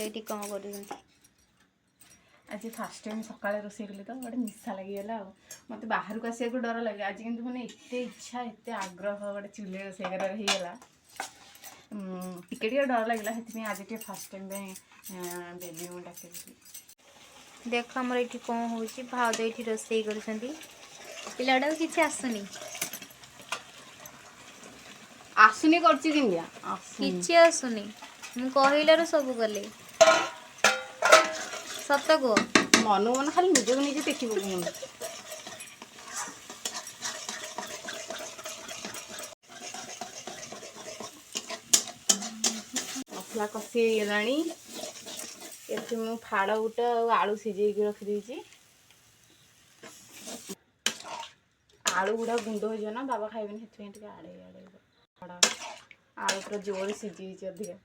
ଏଠି କ'ଣ କରୁଛନ୍ତି? आज फास्ट टाइम सकाଳେ रोषे कली तो गोटे निशा लगिगला मत बाहर को आसा डर लगे आज कितु मैंने एत इच्छा एत आग्रह गोटे चूल्हे रोषे करगला टिके डर लगे से आज फास्ट टाइम बेबी को डाक देख आमर ये कौन हो भाउज ये रोषे कर पिलाटा किसी आसुनी आसुनी किसी आसुनी मु कहलार सब कले सत को मन मन खाली निजक निजे देखी मसला कषि गलानी ये मु फाड़ गुटा आलू सिझे रखी आलू गुड़ा गुंड हो ना बाबा खाइबे से आड़े आड़े आलू पूरा जोर सिझी अधिका